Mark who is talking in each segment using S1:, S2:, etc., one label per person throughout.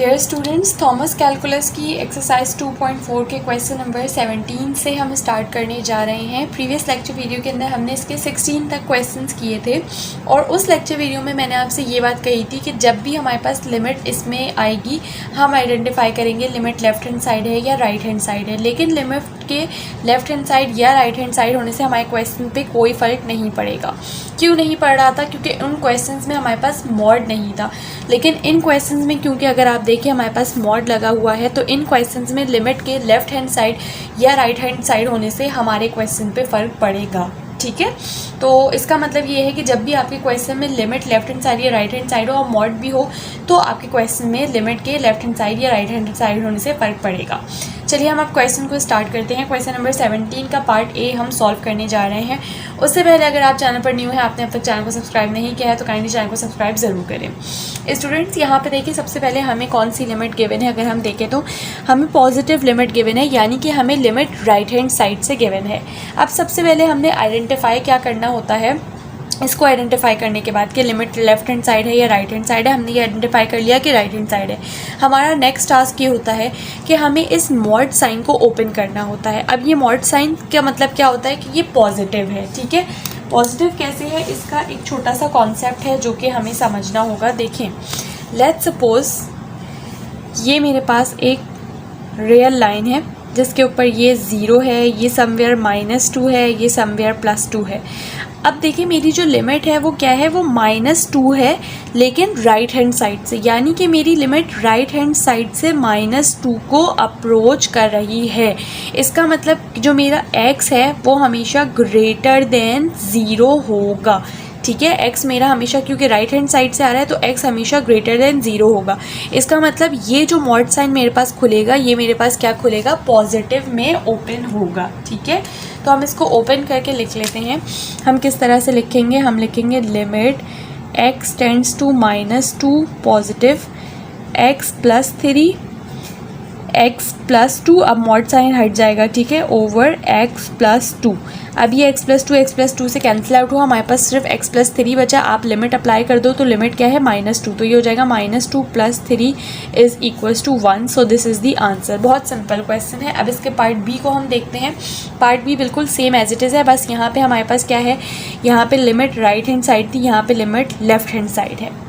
S1: Dear students, Thomas calculus की exercise 2.4 के question number 17 से हम स्टार्ट करने जा रहे हैं। प्रीवियस लेक्चर वीडियो के अंदर हमने इसके 16 तक क्वेश्चंस किए थे और उस लेक्चर वीडियो में मैंने आपसे ये बात कही थी कि जब भी हमारे पास लिमिट इसमें आएगी हम आइडेंटिफाई करेंगे लिमिट लेफ्ट हैंड साइड है या राइट हैंड साइड है। लेकिन लिमिट के लेफ्ट हैंड साइड या राइट हैंड साइड होने से हमारे क्वेश्चन पे कोई फ़र्क नहीं पड़ेगा। क्यों नहीं पड़ रहा था? क्योंकि उन क्वेश्चंस में हमारे पास मॉड नहीं था। लेकिन इन क्वेश्चंस में क्योंकि अगर आप देखिए हमारे पास मॉड लगा हुआ है तो इन क्वेश्चंस में लिमिट के लेफ़्ट हैंड साइड या राइट हैंड साइड होने से हमारे क्वेश्चन पे फ़र्क पड़ेगा। ठीक है, तो इसका मतलब ये है कि जब भी आपके क्वेश्चन में लिमिट लेफ्ट हैंड साइड या राइट हैंड साइड हो और मॉड भी हो तो आपके क्वेश्चन में लिमिट के लेफ्ट हैंड साइड या राइट हैंड साइड होने से फ़र्क पड़ेगा। चलिए हम अब क्वेश्चन को स्टार्ट करते हैं। क्वेश्चन नंबर 17 का पार्ट ए हम सॉल्व करने जा रहे हैं। उससे पहले अगर आप चैनल पर न्यू है, आपने अब तक चैनल को सब्सक्राइब नहीं किया है तो काइंडली चैनल को सब्सक्राइब ज़रूर करें। स्टूडेंट्स, यहाँ पे देखिए सबसे पहले हमें कौन सी लिमिट गिवन है। अगर हम देखें तो हमें पॉजिटिव लिमिट गिवन है, यानी कि हमें लिमिट राइट हैंड साइड से गिवन है। अब सबसे पहले हमने आइडेंटिफाई क्या करना होता है, इसको आइडेंटिफाई करने के बाद कि लिमिट लेफ्ट हैंड साइड है या राइट हैंड साइड है। हमने ये आइडेंटिफाई कर लिया कि राइट हैंड साइड है। हमारा नेक्स्ट टास्क ये होता है कि हमें इस मॉड साइन को ओपन करना होता है। अब ये मॉड साइन का मतलब क्या होता है कि ये पॉजिटिव है। ठीक है, पॉजिटिव कैसे है इसका एक छोटा सा कॉन्सेप्ट है जो कि हमें समझना होगा। देखें, लेट्स सपोज ये मेरे पास एक रियल लाइन है जिसके ऊपर ये 0 है, ये समवेयर -2 है, ये समवेयर +2 है। अब देखिए मेरी जो लिमिट है वो क्या है, वो -2 है लेकिन राइट हैंड साइड से, यानी कि मेरी लिमिट राइट हैंड साइड से -2 को अप्रोच कर रही है। इसका मतलब जो मेरा x है वो हमेशा ग्रेटर देन 0 होगा। ठीक है, x मेरा हमेशा, क्योंकि राइट हैंड साइड से आ रहा है तो x हमेशा ग्रेटर देन 0 होगा। इसका मतलब ये जो मॉड साइन मेरे पास खुलेगा ये मेरे पास क्या खुलेगा, पॉजिटिव में ओपन होगा। ठीक है, तो हम इसको ओपन करके लिख लेते हैं। हम किस तरह से लिखेंगे, हम लिखेंगे limit x tends to -2 positive x +3 x +2, अब मॉड साइन हट जाएगा। ठीक है, ओवर x +2। अब ये x +2 से कैंसिल आउट हुआ, हमारे पास सिर्फ x +3 बचा। आप लिमिट अप्लाई कर दो तो लिमिट क्या है, -2, तो ये हो जाएगा -2 + 3 = 1। So this is the answer. बहुत सिंपल क्वेश्चन है। अब इसके पार्ट बी को हम देखते हैं। पार्ट बी बिल्कुल सेम एज इट इज़ है, बस यहाँ पे हमारे पास क्या है, यहाँ पे लिमिट राइट हैंड साइड थी, यहाँ पे लिमिट लेफ्ट हैंड साइड है।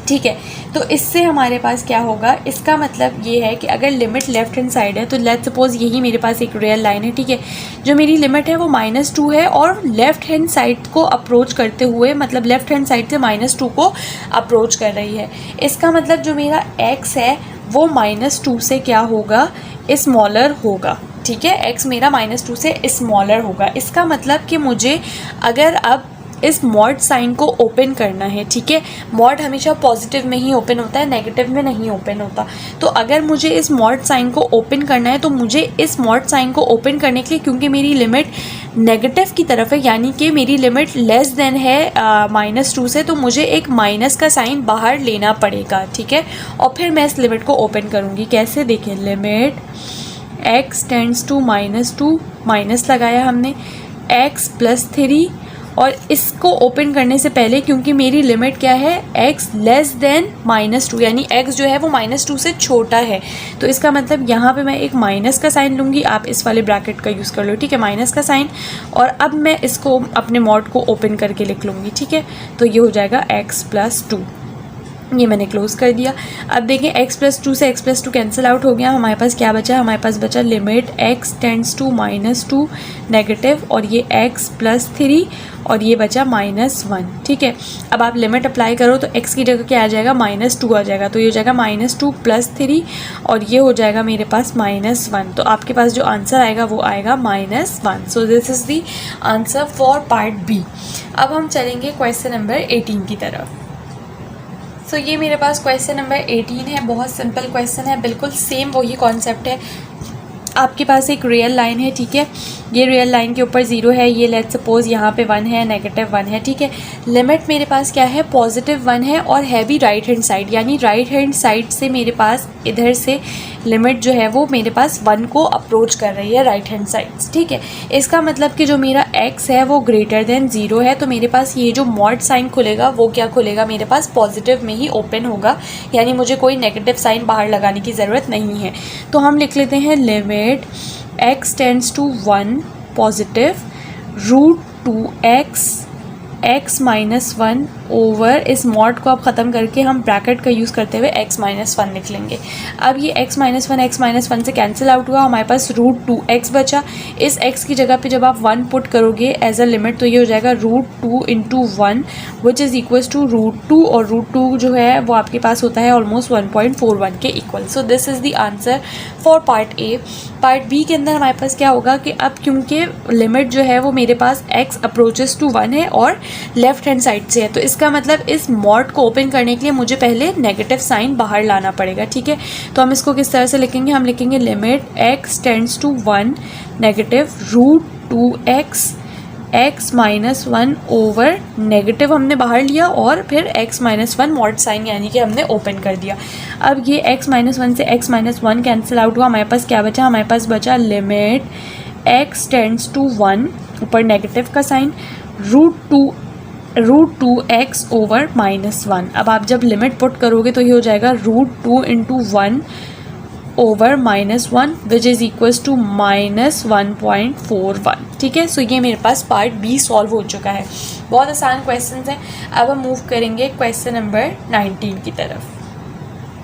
S1: ठीक है, तो इससे हमारे पास क्या होगा, इसका मतलब ये है कि अगर लिमिट लेफ्ट हैंड साइड है तो लेट्स सपोज यही मेरे पास एक रियल लाइन है। ठीक है, जो मेरी लिमिट है वो -2 है और लेफ्ट हैंड साइड को अप्रोच करते हुए, मतलब लेफ्ट हैंड साइड से -2 को अप्रोच कर रही है। इसका मतलब जो मेरा x है वो -2 से क्या होगा, स्मॉलर होगा। ठीक है, x मेरा -2 से स्मॉलर होगा। इसका मतलब कि मुझे अगर अब इस मॉड साइन को ओपन करना है, ठीक है, मॉड हमेशा पॉजिटिव में ही ओपन होता है, नेगेटिव में नहीं ओपन होता। तो अगर मुझे इस मॉड साइन को ओपन करना है तो मुझे इस मॉड साइन को ओपन करने के लिए, क्योंकि मेरी लिमिट नेगेटिव की तरफ है, यानी कि मेरी लिमिट लेस देन है -2 से, तो मुझे एक माइनस का साइन बाहर लेना पड़ेगा। ठीक है, और फिर मैं इस लिमिट को ओपन करूँगी। कैसे, देखें, limit x tends to -2, minus लगाया हमने, x +3, और इसको ओपन करने से पहले क्योंकि मेरी लिमिट क्या है, x लेस देन -2, यानी x जो है वो -2 से छोटा है, तो इसका मतलब यहाँ पे मैं एक माइनस का साइन लूँगी। आप इस वाले ब्रैकेट का यूज़ कर लो। ठीक है, माइनस का साइन, और अब मैं इसको अपने मॉड को ओपन करके लिख लूँगी। ठीक है, तो ये हो जाएगा x +2। ये मैंने क्लोज कर दिया। अब देखें x +2 से x +2 कैंसिल आउट हो गया। हमारे पास क्या बचा, हमारे पास बचा limit x tends to -2 negative, और ये x +3, और ये बचा -1। ठीक है, अब आप लिमिट अप्लाई करो तो x की जगह क्या आ जाएगा, -2 आ जाएगा, तो ये हो जाएगा -2 + 3, और ये हो जाएगा मेरे पास -1। तो आपके पास जो आंसर आएगा वो आएगा -1। So this is the answer for part B. अब हम चलेंगे क्वेश्चन नंबर 18 की तरफ। सो ये मेरे पास क्वेश्चन नंबर 18 है। बहुत सिंपल क्वेश्चन है, बिल्कुल सेम वही कॉन्सेप्ट है आपके पास एक रियल लाइन है, ठीक है, ये रियल लाइन के ऊपर 0 है, ये लेट्स सपोज यहाँ पे 1 है, -1 है, ठीक है। लिमिट मेरे पास क्या है, +1 है और है भी राइट हैंड साइड, यानी राइट हैंड साइड से मेरे पास इधर से लिमिट जो है वो मेरे पास 1 को अप्रोच कर रही है राइट हैंड साइड, ठीक है। इसका मतलब कि जो मेरा x है वो >0 है, तो मेरे पास ये जो मॉड साइन खुलेगा वो क्या खुलेगा, मेरे पास पॉजिटिव में ही ओपन होगा, यानी मुझे कोई नेगेटिव साइन बाहर लगाने की ज़रूरत नहीं है। तो हम लिख लेते हैं limit x tends to 1 positive √2x x -1 over, इस मॉड को आप ख़त्म करके हम ब्रैकेट का यूज़ करते हुए x -1 लिख लेंगे। अब ये x -1 से कैंसिल आउट हुआ, हमारे पास √2x बचा। इस x की जगह पे जब आप 1 पुट करोगे एज अ लिमिट तो ये हो जाएगा √2 × 1 विच इज़ इक्वल्स टू √2, और √2 जो है वो आपके पास होता है ऑलमोस्ट 1.41 के equal. So this is the answer for part A. Part B के अंदर हमारे पास क्या होगा कि अब क्योंकि लिमिट जो है वो मेरे पास x अप्रोचेस टू 1 है और लेफ्ट हैंड साइड से है, तो इसका मतलब इस मॉड को ओपन करने के लिए मुझे पहले नेगेटिव साइन बाहर लाना पड़ेगा, ठीक है। तो हम इसको किस तरह से लिखेंगे, हम लिखेंगे limit x tends to 1 negative √2x x -1 over, negative हमने बाहर लिया और फिर x -1 मॉड साइन यानी कि हमने ओपन कर दिया। अब ये x -1 से x -1 कैंसिल आउट हुआ, हमारे पास क्या बचा, हमारे पास बचा लिमिट x टेंड्स टू 1, ऊपर नेगेटिव का साइन, √2x ओवर -1। अब आप जब लिमिट पुट करोगे तो ये हो जाएगा √2 × 1 over -1 which is equals to -1.41, ठीक है। सो ये मेरे पास पार्ट बी सॉल्व हो चुका है। बहुत आसान क्वेश्चन हैं। अब हम मूव करेंगे क्वेश्चन नंबर 19 की तरफ।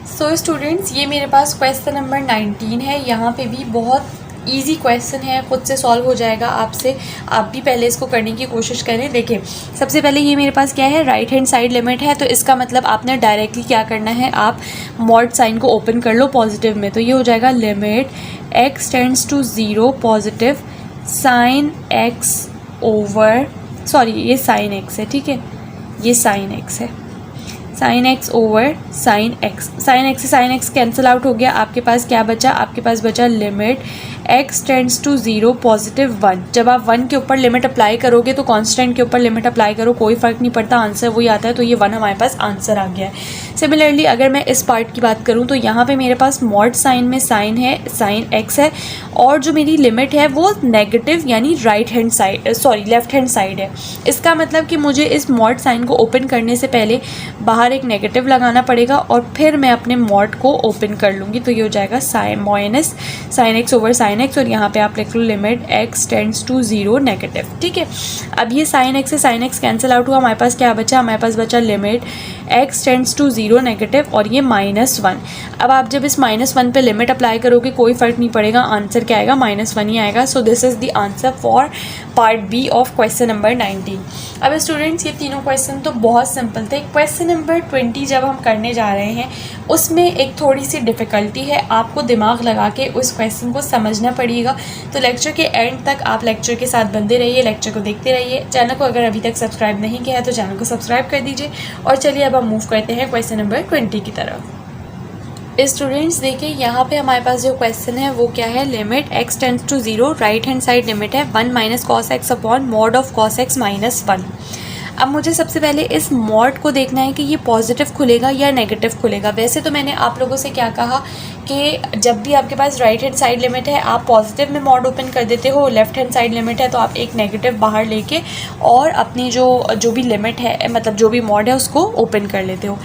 S1: सो स्टूडेंट्स, ये मेरे पास क्वेश्चन नंबर 19 है। यहाँ पे भी बहुत इजी क्वेश्चन है, खुद से सॉल्व हो जाएगा आपसे, आप भी पहले इसको करने की कोशिश करें। देखिए, सबसे पहले ये मेरे पास क्या है, राइट हैंड साइड लिमिट है, तो इसका मतलब आपने डायरेक्टली क्या करना है, आप मॉड साइन को ओपन कर लो पॉजिटिव में, तो ये हो जाएगा limit x tends to 0 positive sine x over, sorry ये साइन x है, ठीक है, ये साइन x है, sine x over sine x, sine x से साइन x कैंसिल आउट हो गया। आपके पास क्या बचा, आपके पास बचा limit x tends to 0 positive 1। जब आप 1 के ऊपर लिमिट अप्लाई करोगे तो कांस्टेंट के ऊपर लिमिट अप्लाई करो, कोई फ़र्क नहीं पड़ता, आंसर वही आता है, तो ये 1 हमारे पास आंसर आ गया है। सिमिलरली अगर मैं इस पार्ट की बात करूँ तो यहाँ पे मेरे पास मॉड साइन में साइन है, साइन x है, और जो मेरी लिमिट है वो नेगेटिव यानी right hand side, sorry left hand side है। इसका मतलब कि मुझे इस मॉड साइन को ओपन करने से पहले बाहर एक नेगेटिव लगाना पड़ेगा और फिर मैं अपने मॉड को ओपन कर लूँगी, तो ये हो जाएगा minus sine x over sine x, और यहाँ पे आप लिख लो limit x tends to 0 negative, ठीक है। अब ये साइन x से साइन x कैंसिल आउट हुआ, हमारे पास क्या बचा, हमारे पास बचा limit x tends to 0 negative और ये -1। अब आप जब इस -1 पे लिमिट अप्लाई करोगे कोई फ़र्क नहीं पड़ेगा, आंसर क्या आएगा, -1 ही आएगा। So this is the answer for part B of question number 19। अब स्टूडेंट्स, ये तीनों क्वेश्चन तो बहुत सिंपल थे। क्वेश्चन नंबर 20 जब हम करने जा रहे हैं उसमें एक थोड़ी सी डिफ़िकल्टी है, आपको दिमाग लगा के उस क्वेश्चन को समझना पड़ेगा। तो लेक्चर के एंड तक आप लेक्चर के साथ बंधे रहिए, लेक्चर को देखते रहिए। चैनल को अगर अभी तक सब्सक्राइब नहीं किया है तो चैनल को सब्सक्राइब कर दीजिए। और चलिए अब हम मूव करते हैं क्वेश्चन नंबर 20 की तरफ। स्टूडेंट्स देखिए, यहाँ पे हमारे पास जो क्वेश्चन है वो क्या है, limit x tends to 0, right hand side limit है 1 minus cos x upon mod of cos x -1। अब मुझे सबसे पहले इस मॉड को देखना है कि ये पॉजिटिव खुलेगा या नेगेटिव खुलेगा। वैसे तो मैंने आप लोगों से क्या कहा कि जब भी आपके पास राइट हैंड साइड लिमिट है आप पॉजिटिव में मॉड ओपन कर देते हो, लेफ्ट हैंड साइड लिमिट है तो आप एक नेगेटिव बाहर लेके और अपनी जो भी लिमिट है, मतलब जो भी मॉड है उसको ओपन कर लेते हो।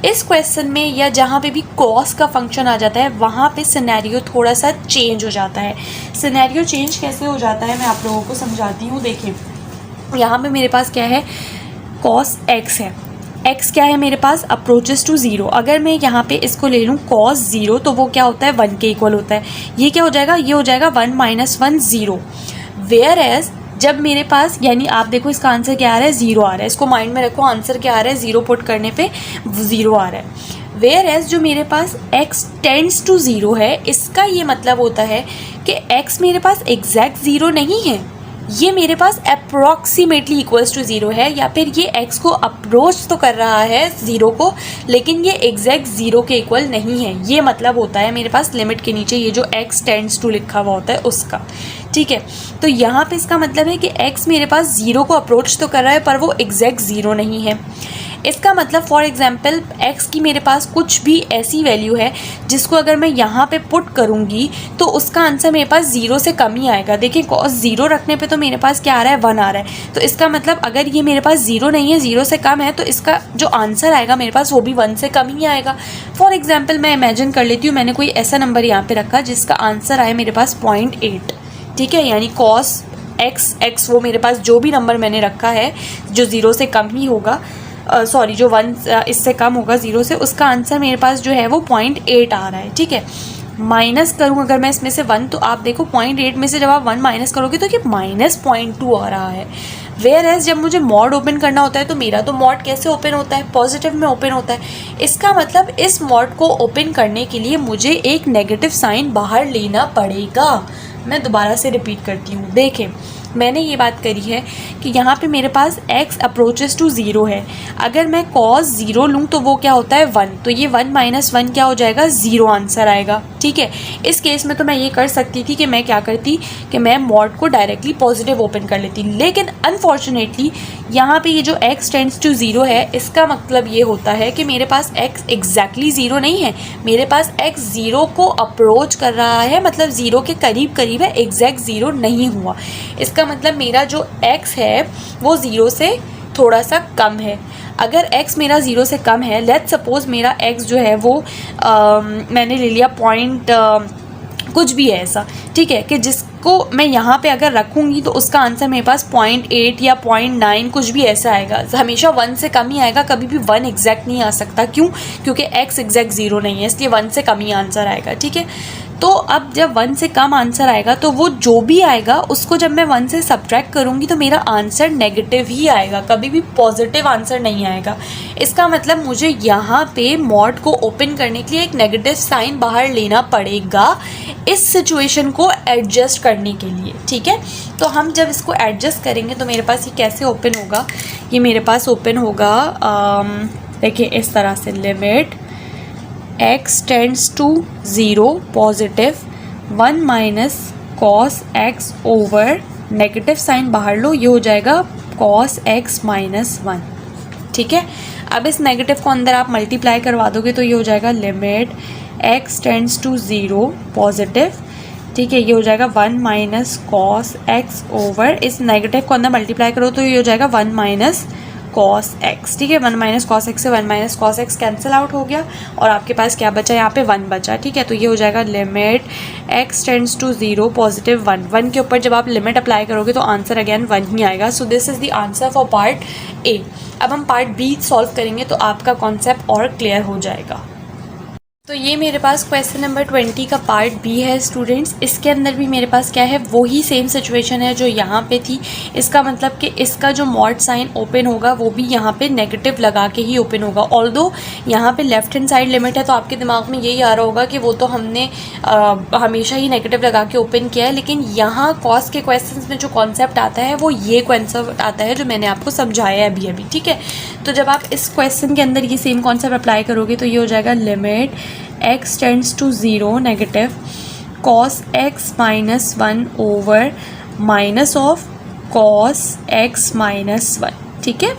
S1: इस क्वेश्चन में या जहाँ पे भी कॉस का फंक्शन आ जाता है वहाँ पे सिनेरियो थोड़ा सा चेंज हो जाता है। सिनेरियो चेंज कैसे हो जाता है मैं आप लोगों को समझाती हूँ। देखिए, यहाँ पे मेरे पास क्या है, कॉस एक्स है, x क्या है मेरे पास, अप्रोचेस टू 0। अगर मैं यहाँ पे इसको ले लूँ cos 0 तो वो क्या होता है, 1 के इक्वल होता है। ये क्या हो जाएगा, ये हो जाएगा 1 - 1 0। वेयर एज जब मेरे पास, यानी आप देखो इसका आंसर क्या आ रहा है, 0 आ रहा है। इसको माइंड में रखो, आंसर क्या आ रहा है, 0 पुट करने पे 0 आ रहा है। वेयर एज जो मेरे पास x टेंड्स टू 0 है, इसका ये मतलब होता है कि x मेरे पास एग्जैक्ट 0 नहीं है, ये मेरे पास अप्रॉक्सीमेटली इक्वल्स टू 0 है, या फिर ये x को अप्रोच तो कर रहा है 0 को, लेकिन ये एग्जैक्ट 0 के इक्वल नहीं है। ये मतलब होता है मेरे पास लिमिट के नीचे ये जो x टेंड्स टू लिखा हुआ होता है उसका, ठीक है। तो यहाँ पे इसका मतलब है कि x मेरे पास 0 को अप्रोच तो कर रहा है पर वो एग्जैक्ट 0 नहीं है। इसका मतलब फॉर एग्जांपल x की मेरे पास कुछ भी ऐसी वैल्यू है जिसको अगर मैं यहाँ पे पुट करूँगी तो उसका आंसर मेरे पास 0 से कम ही आएगा। देखिए cos 0 रखने पे तो मेरे पास क्या आ रहा है, 1 आ रहा है। तो इसका मतलब अगर ये मेरे पास 0 नहीं है, 0 से कम है, तो इसका जो आंसर आएगा मेरे पास वो भी 1 से कम ही आएगा। फॉर एग्जाम्पल मैं इमेजिन कर लेती हूँ मैंने कोई ऐसा नंबर यहाँ पर रखा जिसका आंसर आए मेरे पास 0.8, ठीक है। यानी cos x वो मेरे पास जो भी नंबर मैंने रखा है जो 0 से कम ही होगा, सॉरी जो 1 इससे कम होगा 0 से, उसका आंसर मेरे पास जो है वो 0.8 आ रहा है, ठीक है। माइनस करूँ अगर मैं इसमें से 1, तो आप देखो 0.8 में से जब आप 1 माइनस करोगे तो ये -0.2 आ रहा है। वेयर एज जब मुझे मॉड ओपन करना होता है तो मेरा तो मॉड कैसे ओपन होता है, पॉजिटिव में ओपन होता है। इसका मतलब इस मॉड को ओपन करने के लिए मुझे एक नेगेटिव साइन बाहर लेना पड़ेगा। मैं दोबारा से रिपीट करती हूँ, देखें मैंने ये बात करी है कि यहाँ पे मेरे पास x अप्रोचेस टू 0 है। अगर मैं cos 0 लूँ तो वो क्या होता है 1, तो ये 1 माइनस 1 क्या हो जाएगा, 0 आंसर आएगा, ठीक है। इस केस में तो मैं ये कर सकती थी कि मैं क्या करती कि मैं मॉड को डायरेक्टली पॉजिटिव ओपन कर लेती, लेकिन अनफॉर्चुनेटली यहाँ पे ये जो x टेंड्स टू 0 है इसका मतलब ये होता है कि मेरे पास x एग्जैक्टली 0 नहीं है, मेरे पास x 0 को अप्रोच कर रहा है, मतलब 0 के करीब करीब है, एग्जैक्ट 0 नहीं हुआ। इसका मतलब मेरा जो x है वो 0 से थोड़ा सा कम है। अगर x मेरा 0 से कम है, लेट्स सपोज मेरा x जो है वो मैंने ले लिया पॉइंट कुछ भी है ऐसा, ठीक है, कि जिसको मैं यहाँ पे अगर रखूँगी तो उसका आंसर मेरे पास 0.8 या 0.9 कुछ भी ऐसा आएगा। हमेशा 1 से कम ही आएगा, कभी भी 1 एग्जैक्ट नहीं आ सकता। क्यों? क्योंकि x एग्जैक्ट 0 नहीं है, इसलिए 1 से कम ही आंसर आएगा, ठीक है। तो अब जब 1 से कम आंसर आएगा तो वो जो भी आएगा उसको जब मैं 1 से सब्ट्रैक्ट करूँगी तो मेरा आंसर नेगेटिव ही आएगा, कभी भी पॉजिटिव आंसर नहीं आएगा। इसका मतलब मुझे यहाँ पे मॉड को ओपन करने के लिए एक नेगेटिव साइन बाहर लेना पड़ेगा इस सिचुएशन को एडजस्ट करने के लिए, ठीक है। तो हम जब इसको एडजस्ट करेंगे तो मेरे पास ये कैसे ओपन होगा, ये मेरे पास ओपन होगा देखिए इस तरह से, limit x tends to 0 positive 1 minus cos x over negative sine बाहर लो, ये हो जाएगा cos x माइनस 1, ठीक है। अब इस नेगेटिव को अंदर आप मल्टीप्लाई करवा दोगे तो ये हो जाएगा limit x tends to 0 positive, ठीक है, ये हो जाएगा 1 माइनस कॉस x ओवर, इस नेगेटिव को अंदर मल्टीप्लाई करो तो ये हो जाएगा 1 माइनस cos x, ठीक है। 1 माइनस कॉस एक्स से 1 minus cos x cancel out हो गया और आपके पास क्या बचा, यहाँ पे 1 बचा, ठीक है। तो ये हो जाएगा limit x tends to 0 positive 1 के ऊपर जब आप लिमिट अप्लाई करोगे तो आंसर अगेन 1 ही आएगा। So this is the answer for part ए। अब हम पार्ट बी सॉल्व करेंगे तो आपका कॉन्सेप्ट और क्लियर हो जाएगा। तो ये मेरे पास क्वेश्चन नंबर 20 का पार्ट बी है स्टूडेंट्स। इसके अंदर भी मेरे पास क्या है, वही सेम सिचुएशन है जो यहाँ पे थी। इसका मतलब कि इसका जो मॉड साइन ओपन होगा वो भी यहाँ पे नेगेटिव लगा के ही ओपन होगा। ऑल्दो यहाँ पे लेफ्ट हैंड साइड लिमिट है तो आपके दिमाग में यही आ रहा होगा कि वो तो हमने हमेशा ही नेगेटिव लगा के ओपन किया है, लेकिन यहाँ कॉस के क्वेश्चन में जो कॉन्सेप्ट आता है वो ये कॉन्सेप्ट आता है जो मैंने आपको समझाया है अभी, ठीक है। तो जब आप इस क्वेश्चन के अंदर ये सेम कॉन्सेप्ट अप्लाई करोगे तो ये हो जाएगा limit x tends to 0 negative cos x minus 1 over minus of cos x minus 1, ठीक है।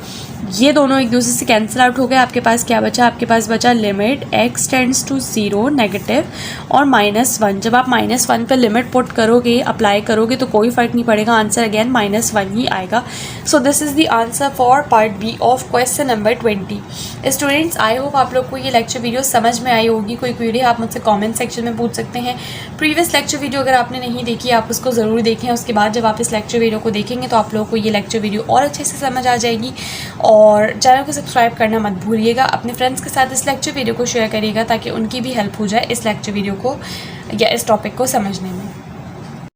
S1: ये दोनों एक दूसरे से कैंसिल आउट हो गए। आपके पास क्या बचा, आपके पास बचा limit x tends to 0 negative और -1। जब आप -1 पे लिमिट पुट करोगे, अप्लाई करोगे तो कोई फ़र्क नहीं पड़ेगा, आंसर अगेन -1 ही आएगा। So this is the answer for part B of question number 20। Students, I hope आप लोग को ये लेक्चर वीडियो समझ में आई होगी। कोई क्वेरी आप मुझसे कॉमेंट सेक्शन में पूछ सकते हैं। प्रीवियस लेक्चर वीडियो अगर आपने नहीं देखी आप उसको ज़रूर देखें। उसके बाद जब आप इस लेक्चर वीडियो को देखेंगे तो आप लोगों को ये लेक्चर वीडियो और अच्छे से समझ आ जाएगी। और चैनल को सब्सक्राइब करना मत भूलिएगा। अपने फ्रेंड्स के साथ इस लेक्चर वीडियो को शेयर करिएगा ताकि उनकी भी हेल्प हो जाए इस लेक्चर वीडियो को या इस टॉपिक को समझने में।